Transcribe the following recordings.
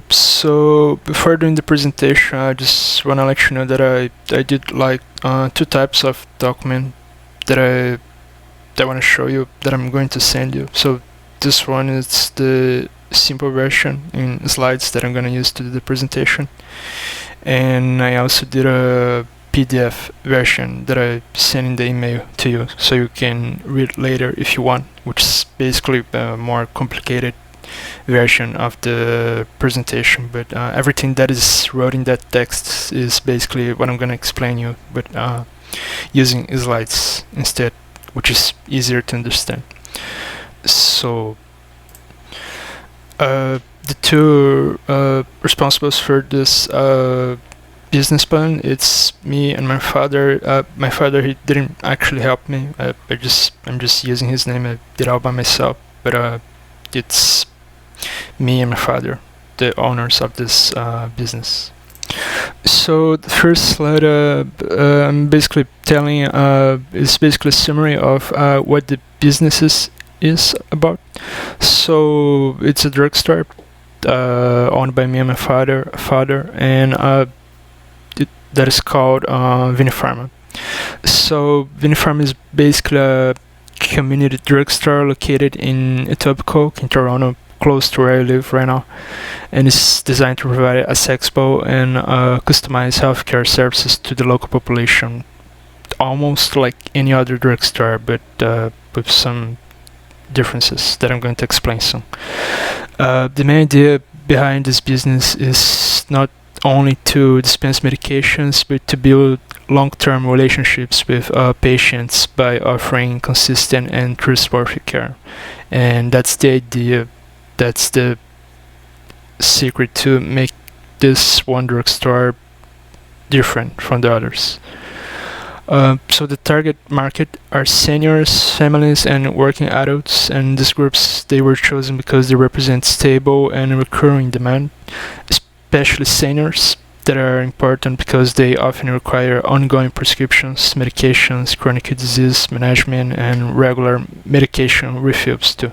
So before doing the presentation, I just want to let you know that I did like two types of document that I want to show you that I'm going to send you. So this one is the simple version in slides that I'm going to use to do the presentation, and I also did a PDF version that I sent in the email to you, so you can read later if you want, which is basically a more complicated version of the presentation, but everything that is wrote in that text is basically what I'm gonna explain you, but using slides instead, which is easier to understand. So the two responsibles for this business plan, it's me and my father. My father, he didn't actually help me. I'm just using his name. I did all by myself, but it's me and my father, the owners of this business. So the first slide, I'm basically telling is basically a summary of what the business is about. So it's a drugstore owned by me and my father, and that is called Vinipharma. So Vinipharma is basically a community drugstore located in Etobicoke in Toronto, close to where I live right now, and it's designed to provide accessible and customized healthcare services to the local population, almost like any other drugstore, but with some differences that I'm going to explain soon. The main idea behind this business is not only to dispense medications, but to build long-term relationships with patients by offering consistent and trustworthy care. And that's the idea. That's the secret to make this one drugstore different from the others. So the target market are seniors, families, and working adults, and these groups, they were chosen because they represent stable and recurring demand, especially seniors, that are important because they often require ongoing prescriptions, medications, chronic disease management, and regular medication refills too.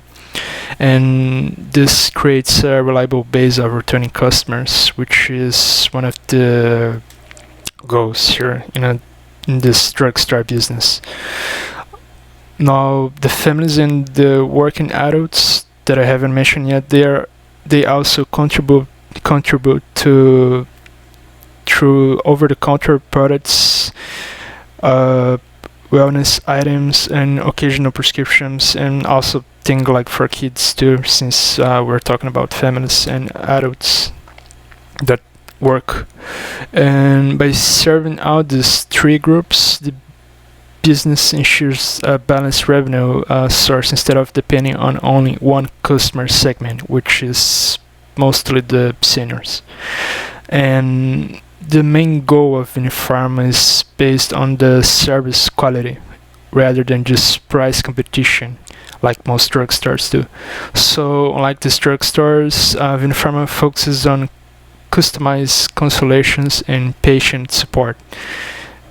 And this creates a reliable base of returning customers, which is one of the goals here in this drugstore business. Now, the families and the working adults that I haven't mentioned yet, they also contribute to through over-the-counter products, wellness items, and occasional prescriptions, and also things like for kids too, since we're talking about families and adults that work. And by serving out these three groups, the business ensures a balanced revenue source instead of depending on only one customer segment, which is mostly the seniors. And the main goal of Vinipharma is based on the service quality rather than just price competition, like most drugstores do. So, unlike these drugstores, Vinipharma focuses on customized consultations and patient support.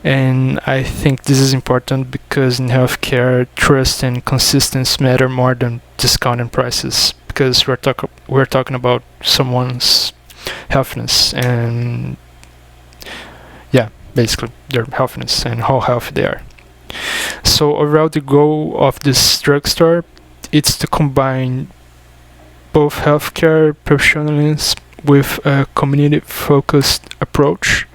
And I think this is important because in healthcare, trust and consistency matter more than discounted prices, because we're talking about someone's healthiness and basically their healthiness and how healthy they are. So overall, the goal of this drugstore is to combine both healthcare professionalism with a community-focused approach,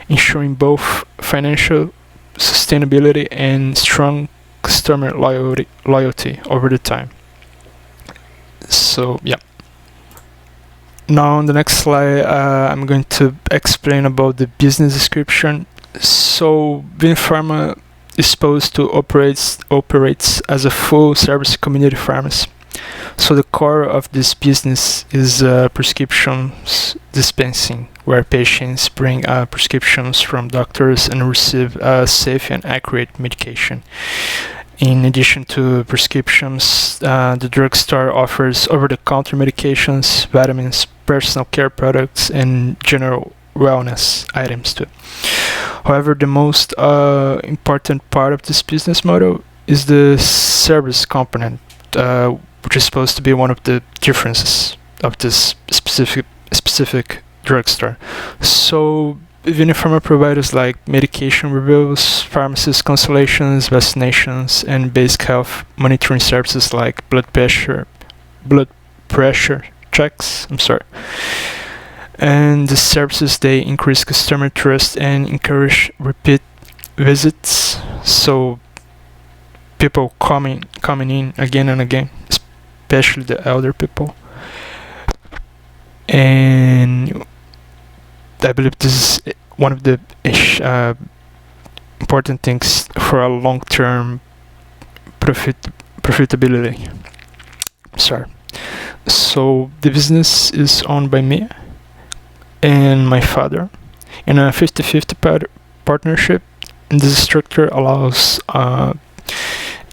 ensuring both financial sustainability and strong customer loyalty over the time. So now on the next slide, I'm going to explain about the business description. So Vinipharma is supposed to operates as a full-service community pharmacy. So the core of this business is prescriptions dispensing, where patients bring prescriptions from doctors and receive safe and accurate medication. In addition to prescriptions, the drugstore offers over-the-counter medications, vitamins, personal care products, and general wellness items too. However, the most important part of this business model is the service component, which is supposed to be one of the differences of this specific specific drugstore. So Vinipharma providers like medication reviews, pharmacist consultations, vaccinations, and basic health monitoring services like blood pressure checks. I'm sorry. And the services, they increase customer trust and encourage repeat visits. So people coming in again and again, especially the elder people. And I believe this is one of the important things for a long-term profitability. Sorry. So the business is owned by me and my father in a 50-50 partnership. And this structure allows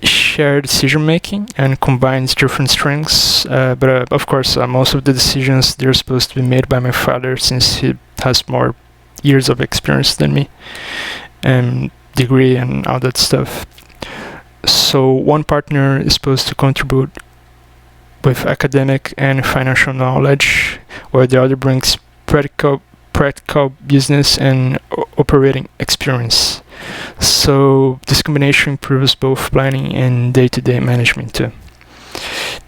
shared decision making and combines different strengths. But of course, most of the decisions, they're supposed to be made by my father, since he has more years of experience than me and degree and all that stuff. So one partner is supposed to contribute with academic and financial knowledge, while the other brings practical business and operating experience. So this combination improves both planning and day-to-day management too.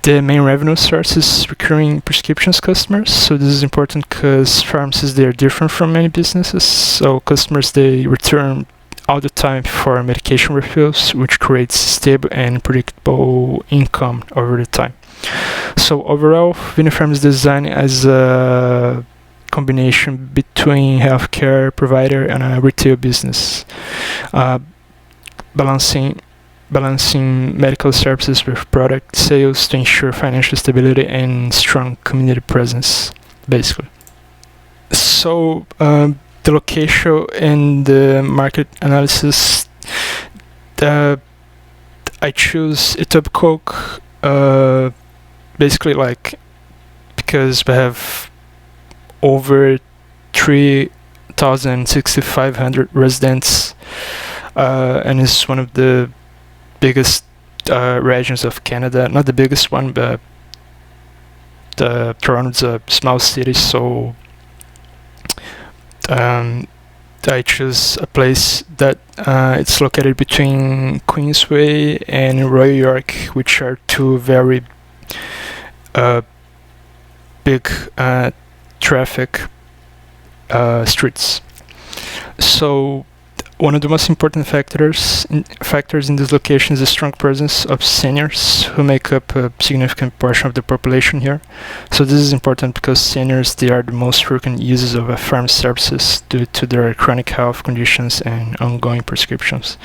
The main revenue source is recurring prescriptions customers. So this is important because pharmacies, they are different from many businesses. So customers, they return all the time for medication refills, which creates stable and predictable income over the time. So overall, Vinipharm is designed as a combination between healthcare provider and a retail business, balancing medical services with product sales to ensure financial stability and strong community presence, basically. So the location and the market analysis, I choose Etobicoke basically because we have over 3,600 residents, and it's one of the biggest regions of Canada. Not the biggest one, but Toronto's a small city, so I choose a place that it's located between Queensway and Royal York, which are two very big traffic streets. So one of the most important factors in this location is the strong presence of seniors, who make up a significant portion of the population here. So this is important because seniors, they are the most frequent users of pharmacy services due to their chronic health conditions and ongoing prescriptions.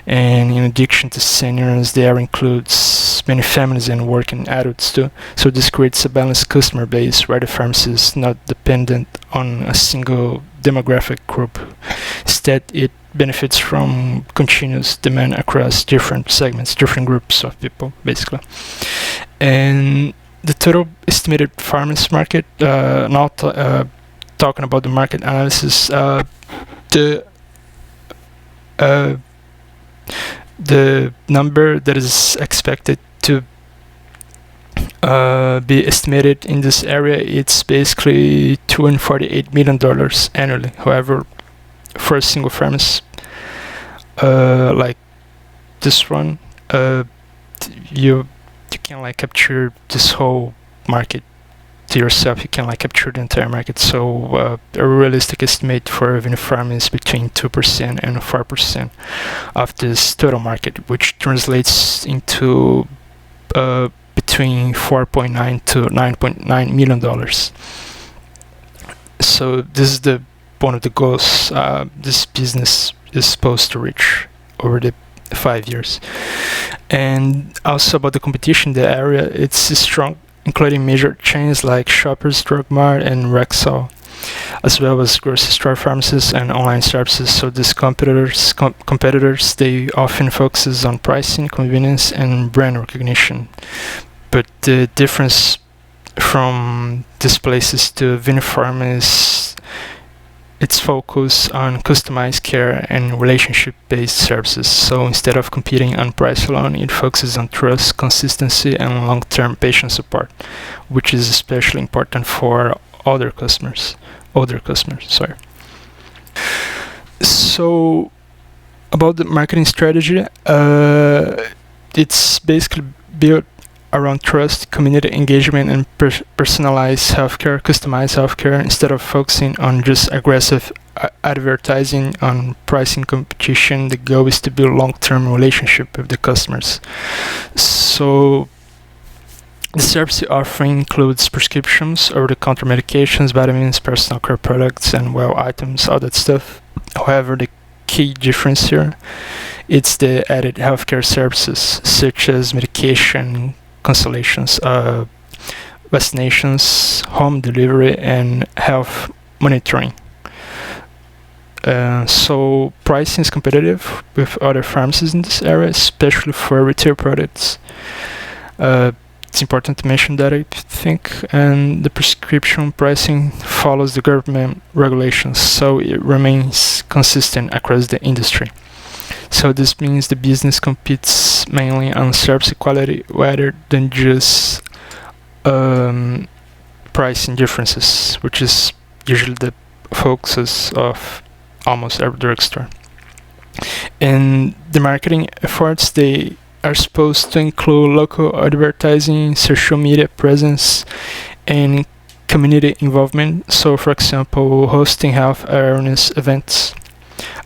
And in addition to seniors, there includes many families and working adults too. So this creates a balanced customer base where the pharmacy is not dependent on a single demographic group. Instead, it benefits from continuous demand across different segments, different groups of people, basically. And the total estimated pharmacy market, now talking about the market analysis, the number that is expected to be estimated in this area, it's basically $248 million annually. However, for a single pharmacy like this one, you can capture this whole market to yourself. You can capture the entire market. So a realistic estimate for Vinipharm is between 2% and 4% of this total market, which translates into between $4.9 to $9.9 million. So this is one of the goals this business is supposed to reach over the 5 years. And also about the competition, the area, it's strong, including major chains like Shoppers Drug Mart and Rexall, as well as grocery store pharmacies and online services. So these competitors, they often focus on pricing, convenience, and brand recognition. But the difference from these places to Vinipharm is its focus on customized care and relationship-based services. So instead of competing on price alone, it focuses on trust, consistency, and long-term patient support, which is especially important for older customers. Sorry. So about the marketing strategy, it's basically built around trust, community engagement, and personalized healthcare, customized healthcare, instead of focusing on just aggressive advertising on pricing competition. The goal is to build long-term relationship with the customers. So the service offering includes prescriptions, over-the-counter medications, vitamins, personal care products, and well items, all that stuff. However, the key difference here, it's the added healthcare services such as medication, consultations, vaccinations, home delivery, and health monitoring. So pricing is competitive with other pharmacies in this area, especially for retail products. It's important to mention that, I think, and the prescription pricing follows the government regulations, so it remains consistent across the industry. So this means the business competes mainly on service quality rather than just pricing differences, which is usually the focus of almost every drugstore. And the marketing efforts, they are supposed to include local advertising, social media presence, and community involvement. So, for example, hosting health awareness events,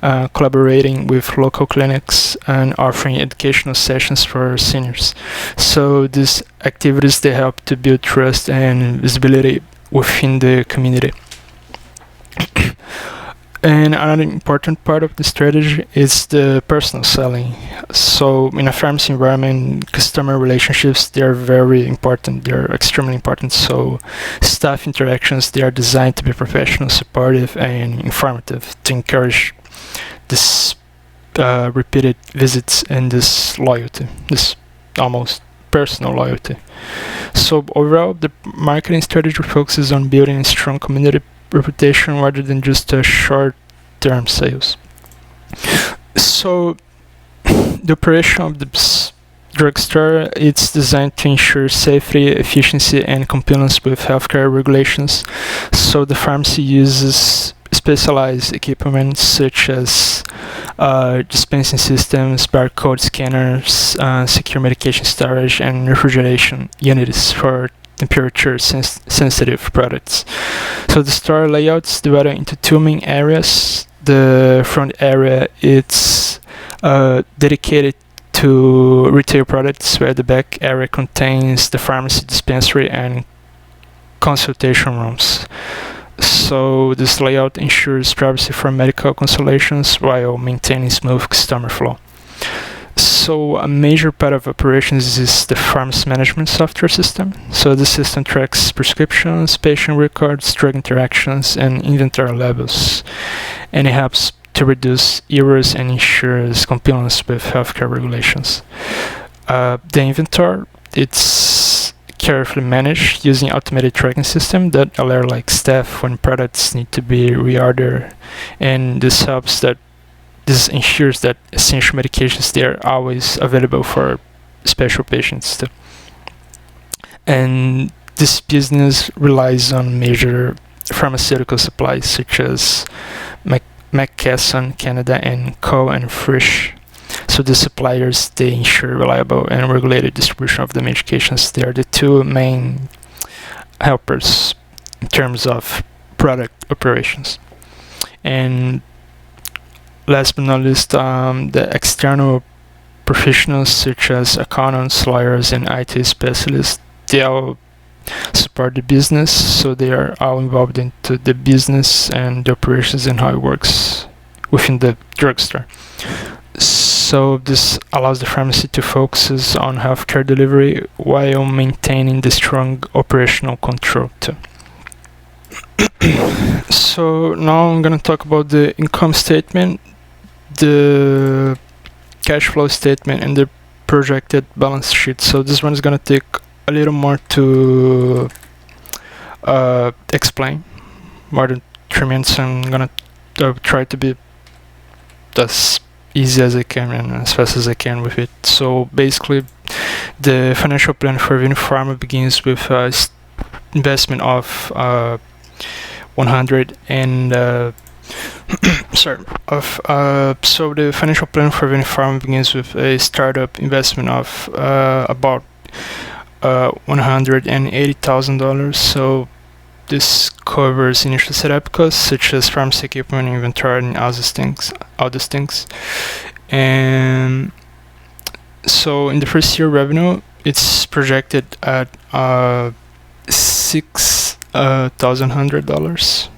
collaborating with local clinics, and offering educational sessions for seniors. So these activities, they help to build trust and visibility within the community. And another important part of the strategy is the personal selling. So in a pharmacy environment, customer relationships, they are very important. They are extremely important. So staff interactions, they are designed to be professional, supportive, and informative to encourage this repeated visits and this loyalty, this almost personal loyalty. So overall, the marketing strategy focuses on building a strong community reputation rather than just a short-term sales. So the operation of the drugstore, it's designed to ensure safety, efficiency, and compliance with healthcare regulations. So the pharmacy uses specialized equipment such as dispensing systems, barcode scanners, secure medication storage, and refrigeration units for temperature sensitive products. So the store layouts divided into two main areas. The front area, it's dedicated to retail products, where the back area contains the pharmacy, dispensary, and consultation rooms. So this layout ensures privacy for medical consultations while maintaining smooth customer flow. So a major part of operations is the pharmacy management software system. So the system tracks prescriptions, patient records, drug interactions, and inventory levels, and it helps to reduce errors and ensures compliance with healthcare regulations. The inventory, it's carefully managed using automated tracking system that alert like staff when products need to be reordered, and this ensures that essential medications, they are always available for special patients too. And this business relies on major pharmaceutical supplies such as McKesson, Canada, and Co. and Frisch. So the suppliers, they ensure reliable and regulated distribution of the medications. They are the two main helpers in terms of product operations. And last but not least, the external professionals such as accountants, lawyers, and IT specialists, they all support the business, so they are all involved into the business and the operations and how it works within the drugstore. So this allows the pharmacy to focus on healthcare delivery while maintaining the strong operational control too. So now I'm gonna talk about the income statement, the cash flow statement, and the projected balance sheet. So this one is gonna take a little more to explain, more than 3 minutes. I'm gonna try to be as easy as I can and as fast as I can with it. So basically, the financial plan for Vinpharma begins with investment of 100 and sorry of so the financial plan for Vinifarm begins with a startup investment of about $180,000. So this covers initial setup costs such as pharmacy equipment, inventory, and all these things. And so in the first year revenue, it's projected at $6,100.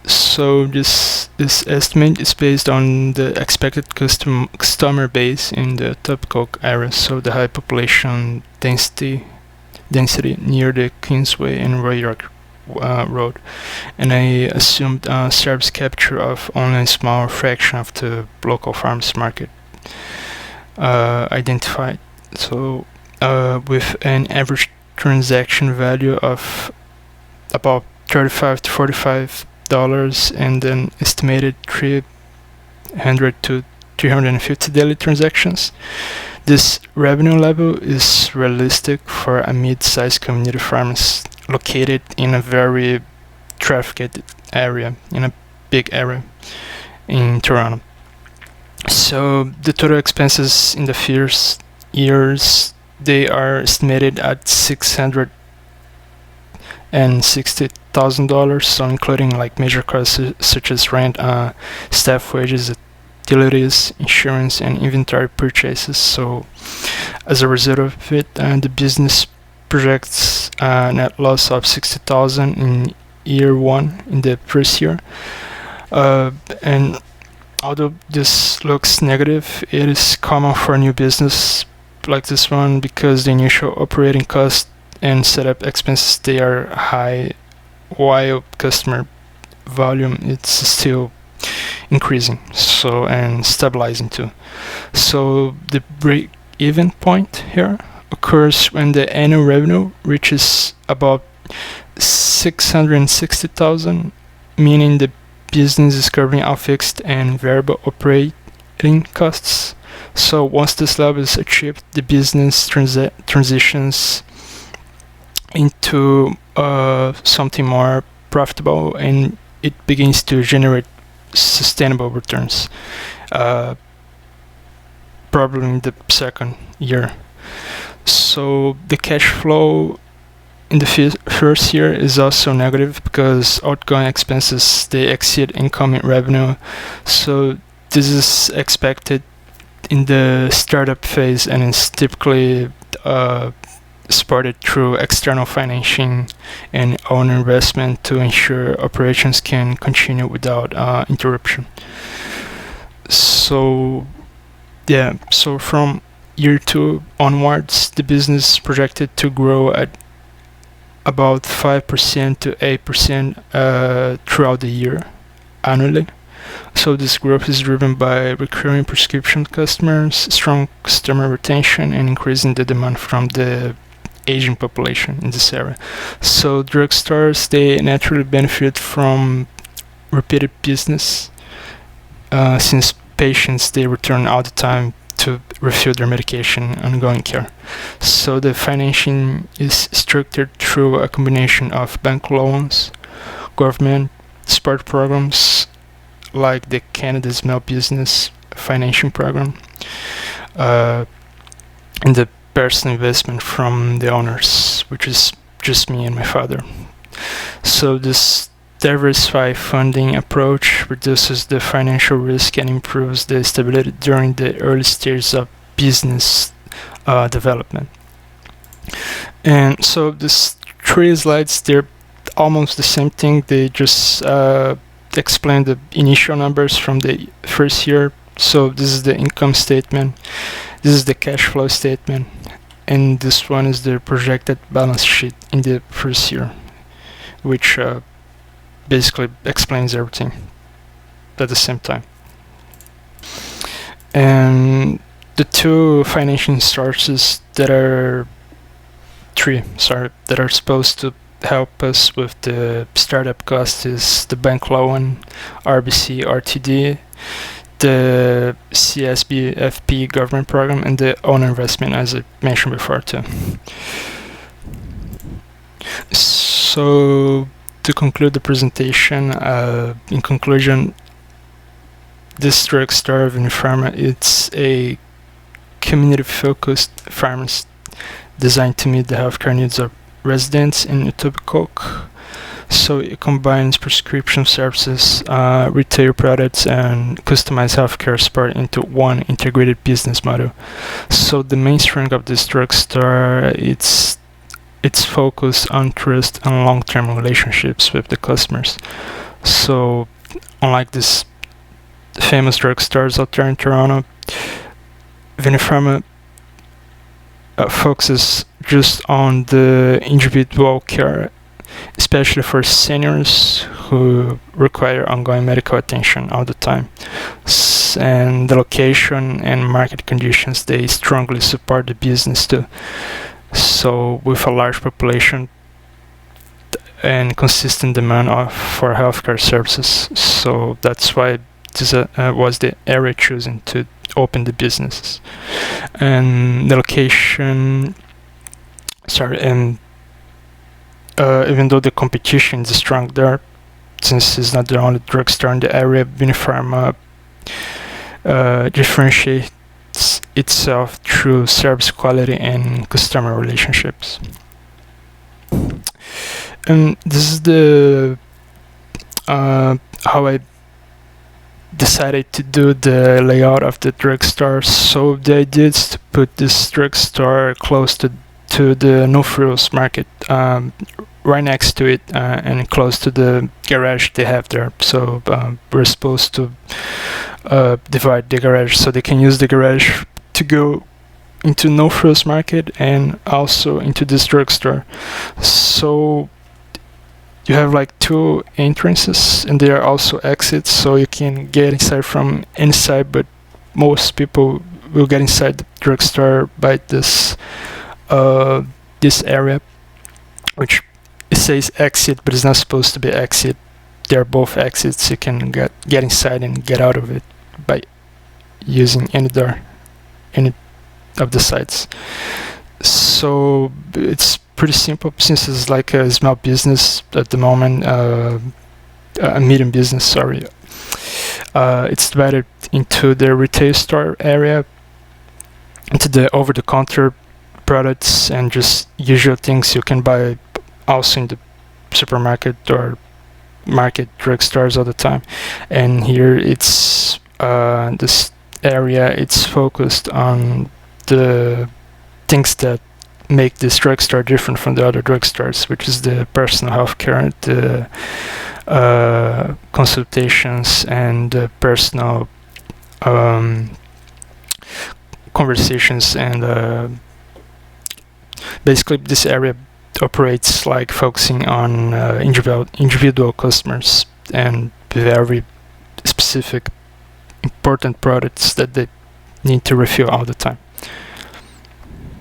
So this estimate is based on the expected customer base in the Topical area, so the high population density near the Kingsway and Roy York Road, and I assumed service capture of only a small fraction of the local farmers market identified. So with an average transaction value of about $35 to $45 and an estimated 300 to 350 daily transactions. This revenue level is realistic for a mid-sized community pharmacy located in a very trafficked area, in a big area in Toronto. So the total expenses in the first years, they are estimated at $660,000, so including like major costs such as rent, staff wages, utilities, insurance, and inventory purchases. So as a result of it, the business projects a net loss of $60,000 in year one, in the first year. And although this looks negative, it is common for a new business like this one because the initial operating costs and setup expenses, they are high, while customer volume it's still increasing, so, and stabilizing too. So the break-even point here occurs when the annual revenue reaches about $660,000, meaning the business is covering all fixed and variable operating costs. So once this level is achieved, the business transitions into something more profitable, and it begins to generate sustainable returns, probably in the second year. So the cash flow in the first year is also negative because outgoing expenses, they exceed incoming revenue. So this is expected in the startup phase and is typically supported through external financing and own investment to ensure operations can continue without interruption. So yeah, so from year 2 onwards, the business is projected to grow at about 5% to 8% throughout the year annually. So this growth is driven by recurring prescription customers, strong customer retention, and increasing the demand from the aging population in this area. So drugstores, they naturally benefit from repeated business since patients, they return all the time to refill their medication and ongoing care. So the financing is structured through a combination of bank loans, government support programs like the Canada Small Business Financing Program, and the personal investment from the owners, which is just me and my father. So this diversified funding approach reduces the financial risk and improves the stability during the early stages of business development. And so these 3 slides, they're almost the same thing. They just explain the initial numbers from the first year. So this is the income statement, this is the cash flow statement, and this one is the projected balance sheet in the first year, which basically explains everything at the same time. And the 2 financing sources that are that are supposed to help us with the startup cost is the bank loan, RBC RTD, the CSBFP government program, and the own investment, as I mentioned before too. So to conclude the presentation, in conclusion, this drugstore, Vinipharma, it's a community-focused pharmacy designed to meet the healthcare needs of residents in Etobicoke. So it combines prescription services, retail products, and customized healthcare support into one integrated business model. So the main strength of this drugstore, it's focused on trust and long-term relationships with the customers. So unlike these famous drugstores out there in Toronto, Vinipharma focuses just on the individual care, especially for seniors who require ongoing medical attention all the time. And the location and market conditions, they strongly support the business too. So with a large population and consistent demand for healthcare services, so that's why this was the area chosen to open the businesses. And the location, even though the competition is strong there, since it's not the only drugstore in the area, Vinipharma differentiates itself through service quality and customer relationships. And this is the how I decided to do the layout of the drugstore. So the idea is to put this drugstore close to the No Frills market, right next to it, and close to the garage they have there. So we're supposed to divide the garage so they can use the garage to go into No Frills market and also into this drugstore. So you have like two entrances and there are also exits, so you can get inside from inside, but most people will get inside the drugstore by this area, which it says exit, but it's not supposed to be exit. They're both exits. You can get inside and get out of it by using any door, any of the sides. So it's pretty simple since it's like a small business at the moment, a medium business, sorry. It's divided into the retail store area, into the over-the-counter products and just usual things you can buy also in the supermarket or market drugstores all the time. And here it's this area, it's focused on the things that make this drugstore different from the other drugstores, which is the personal health care, the consultations, and the personal conversations. And basically this area operates like focusing on individual customers and very specific important products that they need to refill all the time.